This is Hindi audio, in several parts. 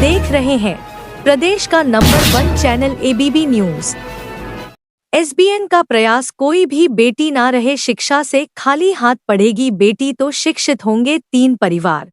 देख रहे हैं प्रदेश का number 1 channel ABP news. SBN का प्रयास, कोई भी बेटी ना रहे शिक्षा से खाली हाथ। पढ़ेगी बेटी तो शिक्षित होंगे 3 परिवार।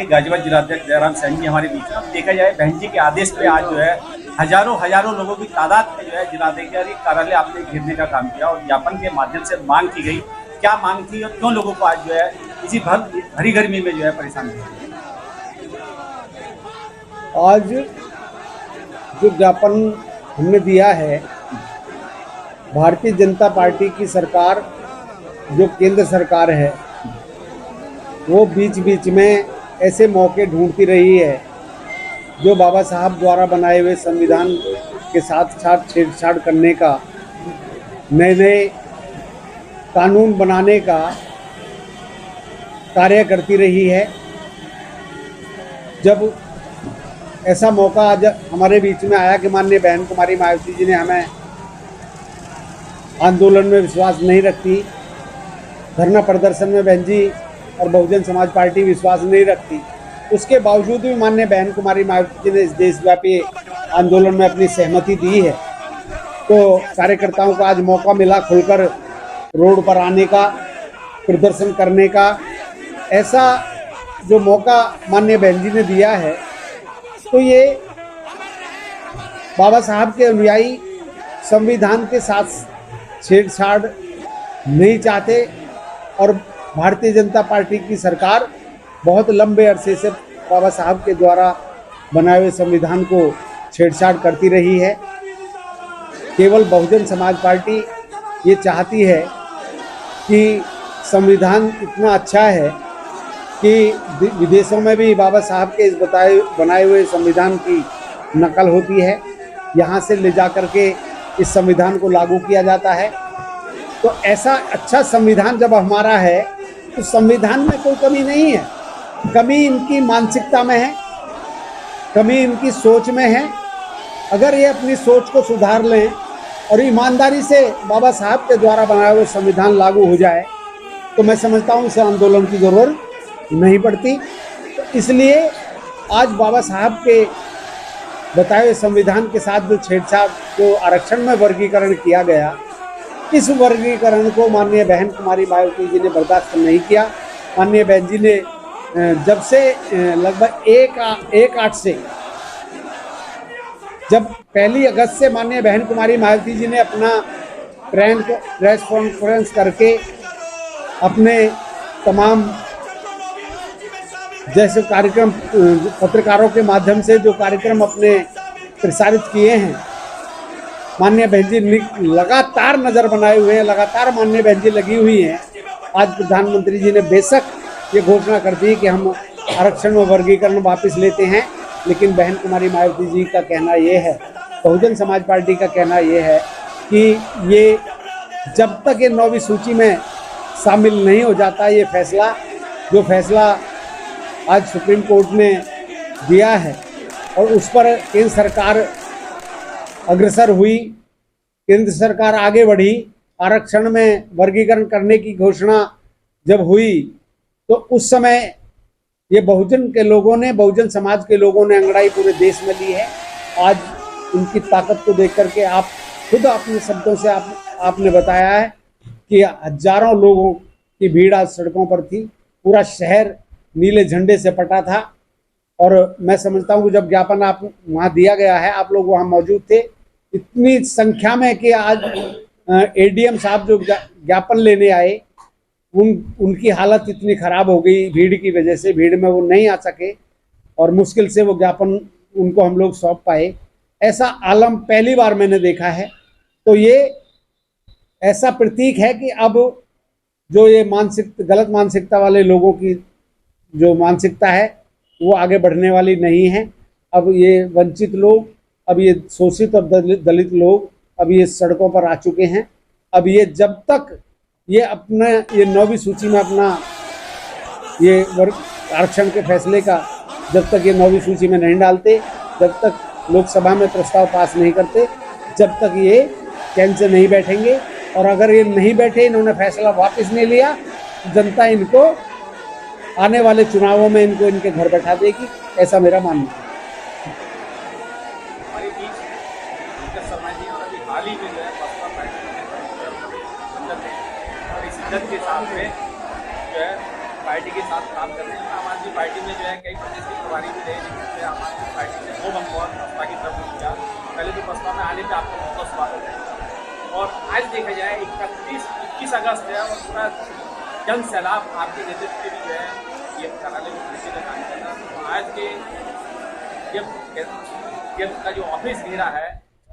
गाजियाबाद जिलाध्यक्ष जयराम सैनी जी हमारे बीच में। देखा जाए बहन जी के आदेश पे आज जो है हजारों लोगों की तादाद में जो है जिलाधिकारी कार्यालय आपने घेरने का काम किया और ज्ञापन के माध्यम से मांग की गई। क्या मांग थी और क्यों लोगों को आज जो है इसी भरी गर्मी में जो है परेशान किया? आज जो ज्ञापन हमने दिया है, भारतीय जनता पार्टी की सरकार जो केंद्र सरकार है वो बीच बीच में ऐसे मौके ढूंढती रही है जो बाबा साहब द्वारा बनाए हुए संविधान के साथ साथ छेड़छाड़ करने का, नए नए कानून बनाने का कार्य करती रही है। जब ऐसा मौका आज हमारे बीच में आया कि माननीय बहन कुमारी मायावती जी ने हमें आंदोलन में विश्वास नहीं रखती, धरना प्रदर्शन में बहन जी और बहुजन समाज पार्टी विश्वास नहीं रखती, उसके बावजूद भी माननीय बहन कुमारी मायावती जी ने इस देशव्यापी आंदोलन में अपनी सहमति दी है। तो कार्यकर्ताओं को आज मौका मिला खुलकर रोड पर आने का, प्रदर्शन करने का। ऐसा जो मौका माननीय बहन जी ने दिया है, तो ये बाबा साहब के अनुयायी संविधान के साथ छेड़छाड़ नहीं चाहते और भारतीय जनता पार्टी की सरकार बहुत लंबे अरसे से बाबा साहब के द्वारा बनाए हुए संविधान को छेड़छाड़ करती रही है। केवल बहुजन समाज पार्टी ये चाहती है कि संविधान इतना अच्छा है कि विदेशों में भी बाबा साहब के इस बनाए हुए संविधान की नकल होती है, यहाँ से ले जा कर के इस संविधान को लागू किया जाता है। तो ऐसा अच्छा संविधान जब हमारा है तो संविधान में कोई कमी नहीं है, कमी इनकी मानसिकता में है, कमी इनकी सोच में है। अगर ये अपनी सोच को सुधार लें और ईमानदारी से बाबा साहब के द्वारा बनाया हुआ संविधान लागू हो जाए तो मैं समझता हूँ इसे आंदोलन की ज़रूरत नहीं पड़ती। तो इसलिए आज बाबा साहब के बताए हुए संविधान के साथ जो छेड़छाड़, जो आरक्षण में वर्गीकरण किया गया, इस वर्गीकरण को माननीय बहन कुमारी मायावती जी ने बर्दाश्त नहीं किया। माननीय बहन जी ने जब से लगभग 1/8 से, जब 1 अगस्त से माननीय बहन कुमारी मायावती जी ने अपना प्रेस कॉन्फ्रेंस करके अपने तमाम जैसे कार्यक्रम पत्रकारों के माध्यम से जो कार्यक्रम अपने प्रसारित किए हैं, माननीय बहन जी लगातार नज़र बनाए हुए हैं, लगातार माननीय बहन जी लगी हुई हैं। आज प्रधानमंत्री जी ने बेशक ये घोषणा कर दी कि हम आरक्षण में वर्गीकरण वापस लेते हैं, लेकिन बहन कुमारी मायावती जी का कहना ये है, बहुजन समाज पार्टी का कहना ये है कि ये जब तक ये 9वीं सूची में शामिल नहीं हो जाता, ये फैसला जो फैसला आज सुप्रीम कोर्ट ने दिया है और उस पर केंद्र सरकार अग्रसर हुई, केंद्र सरकार आगे बढ़ी, आरक्षण में वर्गीकरण करने की घोषणा जब हुई तो उस समय ये बहुजन के लोगों ने, बहुजन समाज के लोगों ने अंगड़ाई पूरे देश में ली है। आज उनकी ताकत को देख करके आप खुद अपने शब्दों से आपने बताया है कि हजारों लोगों की भीड़ आज सड़कों पर थी, पूरा शहर नीले झंडे से पटा था। और मैं समझता हूँ कि जब ज्ञापन आप वहाँ दिया गया है, आप लोग वहाँ मौजूद थे इतनी संख्या में कि आज एडीएम साहब जो ज्ञापन लेने आए उनकी हालत इतनी ख़राब हो गई भीड़ की वजह से, भीड़ में वो नहीं आ सके और मुश्किल से वो ज्ञापन उनको हम लोग सौंप पाए। ऐसा आलम पहली बार मैंने देखा है। तो ये ऐसा प्रतीक है कि अब जो ये गलत मानसिकता वाले लोगों की जो मानसिकता है वो आगे बढ़ने वाली नहीं है। अब ये वंचित लोग, अब ये शोषित और दलित लोग अब ये सड़कों पर आ चुके हैं। अब ये जब तक ये अपना ये 9वीं सूची में अपना ये वर्ग आरक्षण के फैसले का जब तक ये 9वीं सूची में नहीं डालते, जब तक लोकसभा में प्रस्ताव पास नहीं करते, जब तक ये कैंप से नहीं बैठेंगे। और अगर ये नहीं बैठे, इन्होंने फैसला वापस नहीं लिया, जनता इनको आने वाले चुनावों में इनको इनके घर बैठा देगी, ऐसा मेरा मानना है। हमारे बीच पंकज शर्मा जी और अभी हाल ही में जो है बसपा पार्टी और इस शिद्दत के साथ में जो है पार्टी के साथ काम कर रहे हैं। आम आदमी पार्टी में जो है कई प्रदेश के प्रभारी भी रहे, जिसमें आम आदमी पार्टी ने वो बंकौर बसपा की तरफ किया। पहले तो बसपा में आने पर आपका बहुत बहुत स्वागत है। और आज देखा जाए 21 अगस्त है और पूरा जन सैलाब आपके नेतृत्व में जो है ये कार्यालय में पहुंचने का काम कर रहा है। तो आज के जब का जो ऑफिस घेरा है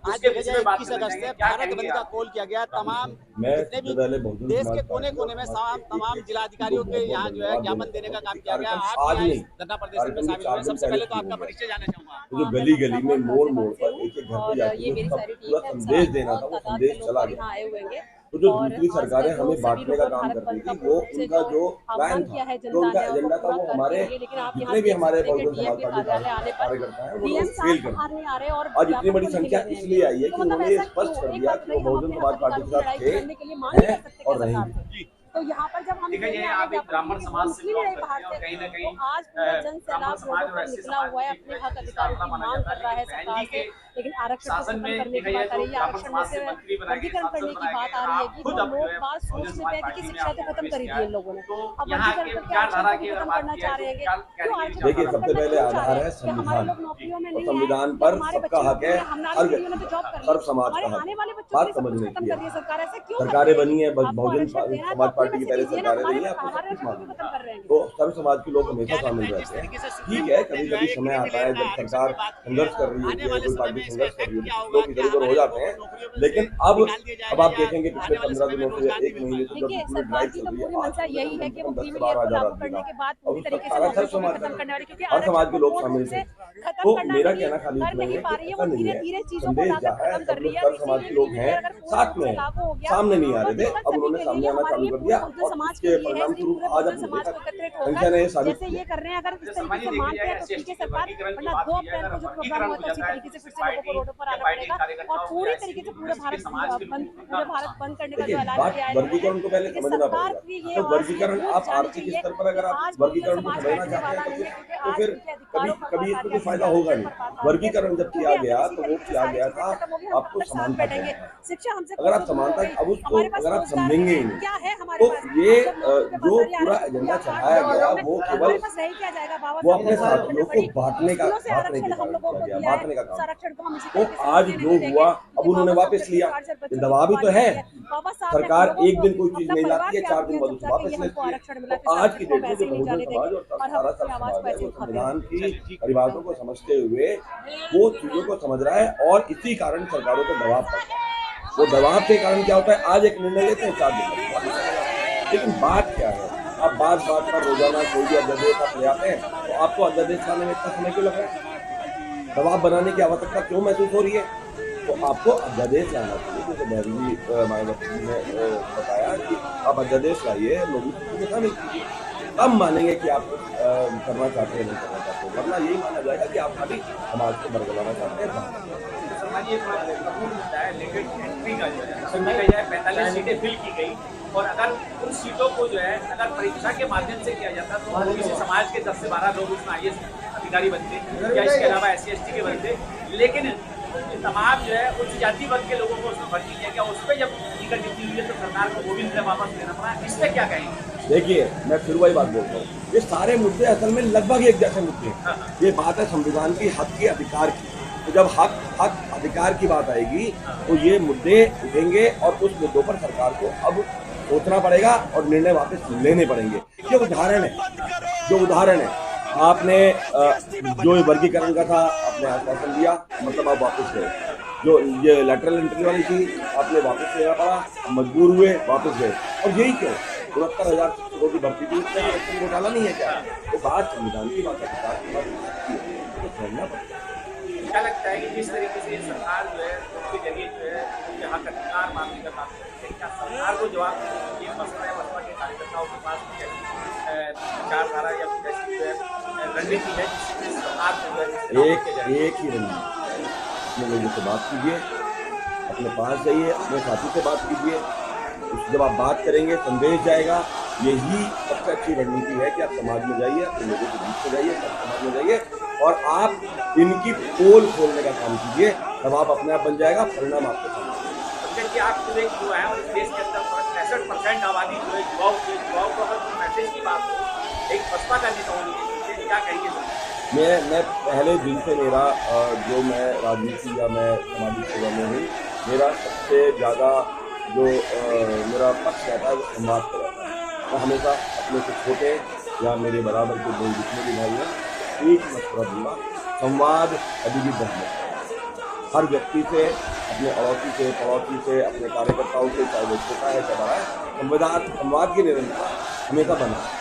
उसके विषय में बात करेंगे। भारत बंद का कॉल किया गया, तमाम जितने भी देश के कोने कोने में तमाम जिलाधिकारियों के यहाँ जो है ज्ञापन देने का काम किया गया। आप धरना प्रदर्शन में शामिल हुए, सबसे पहले तो आपका परिचय जानना चाहूंगा। जो गली गली में मोड़ मोड़ पर एक एक घर पे जाके पूरा संदेश देना था, वो संदेश चला गया। तो जो दूसरी सरकारें हमें बांटने का काम कर रही थी, वो उनका जो प्लान था, जो उनका एजेंडा था, वो हमारे जितने भी हमारे बहुजन समाज पार्टी कार्यकर्ता हैं वो फेल कर दिए। आज इतनी बड़ी संख्या इसलिए आई है कि उन्होंने स्पष्ट कर दिया कि वो बहुजन समाज पार्टी के साथ थे और रहेंगे। तो यहाँ पर जब हम देखिए आप एक ब्राह्मण समाज से बिलोंग करते हैं और कहीं ना कहीं आज ब्राह्मण समाज और ऐसे निकला हुआ है, अपने हक अधिकारों की मांग कर रहा है सरकार से, लेकिन आरक्षण शासन में देखा जाए तो ब्राह्मण समाज से मंत्री वर्गीकरण करने की बात आ रही है कि लोग बात सोचते हैं कि शिक्षा तो खत्म कर दी है लोगों ने, अब यहाँ के विचारधारा की अगर बात किया जाए, देखिए सबसे पहले आधार है संविधान, और संविधान पर सबका हक है, हर व्यक्ति का, सर्व समाज का हक। बात समझने की है, सरकारें बनी है, बहुजन समाज पार्टी की पहले सरकारें रही है, आपको सब कुछ मालूम है। तो सर्व समाज के लोग हमेशा शामिल रहते हैं। ठीक है, कभी कभी समय आता है जब सरकार संघर्ष कर रही होती है, कोई पार्टी संघर्ष कर रही होती है, लोग इधर उधर हो जाते हैं। लेकिन अब आप देखेंगे पिछले 15 दिनों से या 1 महीने से जब पूरी ड्राइव चल रही है, 10-12 हज़ार हर समाज के लोग शामिल थे। तो मेरा कहना खाली इतना है कि ऐसा नहीं है, संदेश जा है, सब लोग सर्व समाज के लोग हैं, साथ में हैं, सामने नहीं आ रहे थे, अब उन्होंने सामने आना चालू कर दिया और इसके परिणाम स्वरूप आज अब संख्या ने साबित किया। कर रहे हैं। अगर इस तरीके से मानते हैं तो ठीक है सरकार, वरना 2 अप्रैल को जो प्रोग्राम हुआ था उसी तरीके से फिर से लोगों को रोडों पर आना पड़ेगा और पूरी तरीके से पूरे भारत बंद करने का जो ऐलान किया है। वर्गीकरण को पहले समझना पड़ेगा। तो वर्गीकरण आप आर्थिक स्तर पर अगर आप वर्गीकरण को समझना चाहते हैं तो फिर कभी इसमें कोई फायदा होगा नहीं। वर्गीकरण जब किया गया तो वो किया गया था आपको समानता देना। अगर आप समानता अब उसको अगर आप समझेंगे ही नहीं तो ये जो पूरा एजेंडा चलाया गया वो केवल वो अपने साथियों को बांटने का काम किया गया। तो आज जो हुआ अब उन्होंने वापस लिया, दबाव भी तो है। सरकार एक दिन कोई चीज नहीं लाती है, 4 दिन बाद उसको वापस लेती है। तो आज की डेट में जो बहुजन समाज और सारा समाज है वो संविधान की परिभाषाओं को समझते हुए वो चीजों को समझ रहा है और इसी कारण सरकारों को दबाव पड़ता है। वो दबाव के कारण क्या होता है, आज एक निर्णय लेते हैं 4 दिन, लेकिन बात क्या है, आप बात पर रोजाना कोई भी अध्यादेश आप ले आते हैं तो आपको अध्यादेश लाने में इतना समय क्यों लग रहा है, दबाव बनाने की आवश्यकता क्यों महसूस हो रही है। तो आपको अध्यादेश लाना चाहिए, जैसे बहरी मायावती ने बताया कि आप अध्यादेश लाइए, लोगों को शामिल कीजिए, तब मानेंगे कि आप करना चाहते हैं नहीं करना चाहते, वरना यही माना जाएगा कि आप खाली समाज को बरगलाना चाहते हैं। समाज एक महत्वपूर्ण मुद्दा है, लेकिन एंट्री का जो है सुनने का जाए 45 सीटें फिल की गई और अगर उन सीटों को जो है अगर परीक्षा के माध्यम से किया जाता तो किसी समाज के 10 से 12 लोग उसमें IAS अधिकारी बनते या इसके अलावा SC ST के बनते, लेकिन तमाम जो है उच्च जाति वर्ग के लोगों को उसमें भर्ती किया गया। उस पर जब टिकट जीती हुई है तो सरकार को वो भी वापस लेना पड़ा, इस पर क्या कहेंगे। देखिए मैं फिर वही बात बोलता हूँ, ये सारे मुद्दे असल में लगभग एक जैसे मुद्दे हैं। ये बात है संविधान की, हक के अधिकार की। तो जब हक अधिकार की बात आएगी तो ये मुद्दे उठेंगे और उस मुद्दों पर सरकार को अब सोचना पड़ेगा और निर्णय वापस लेने पड़ेंगे। ये उदाहरण है आपने जो वर्गीकरण का था आपने आश्वासन दिया, मतलब आप वापस गए। जो ये लेटरल एंट्री वाली थी आपने वापस लेना पड़ा, मजबूर हुए वापस गए। और यही क्यों, 69,000 शिक्षकों की भर्ती थी, उसमें आरक्षण घोटाला नहीं है क्या। तो बात संविधान की बात अधिकार की बात तो समझना पड़ेगा। क्या लगता है कि जिस तरीके से सरकार जो है उसके जरिए जो है हक अधिकार मांगने का काम करती है, क्या सरकार को जवाब मसला है बसपा के कार्यकर्ताओं के पास भी ऐसी विचारधारा या फिर ऐसी जो है रणनीति है जिससे सरकार को जो है एक ही रणनीति है। अपने लोगों से बात कीजिए, अपने पास जाइए, अपने साथी से बात कीजिए। जब आप बात करेंगे संदेश जाएगा। यही सबसे अच्छी रणनीति है कि आप समाज में जाइए, अपने लोगों के बीच में जाइए, समाज में जाइए और आप इनकी पोल खोलने का काम कीजिए। तब आप अपने आप बन जाएगा, परिणाम आपके सामने। कि आप जो एक जो है और इस देश के अंदर 65% आबादी जो है युवाओं को अगर मैसेज की बात हो, एक बसपा का नेता होने के क्या कहेंगे? मैं पहले दिन से मेरा जो मैं राजनीति या मैं सामाजिक सेवा में हूँ, मेरा सबसे ज़्यादा जो मेरा पक्ष रहता है वो संवाद का रहता है। मैं हमेशा अपने से छोटे या मेरे बराबर के लोग जितने भी भाई हैं, एक मशवरा दूंगा, संवाद अभी भी बहुत है। हर व्यक्ति से, अपने अड़ोसी से, पड़ोसी से, अपने कार्यकर्ताओं से, चाहे वो छोटा है चाहे बड़ा है, संवाद की निरंतरता हमेशा बना है।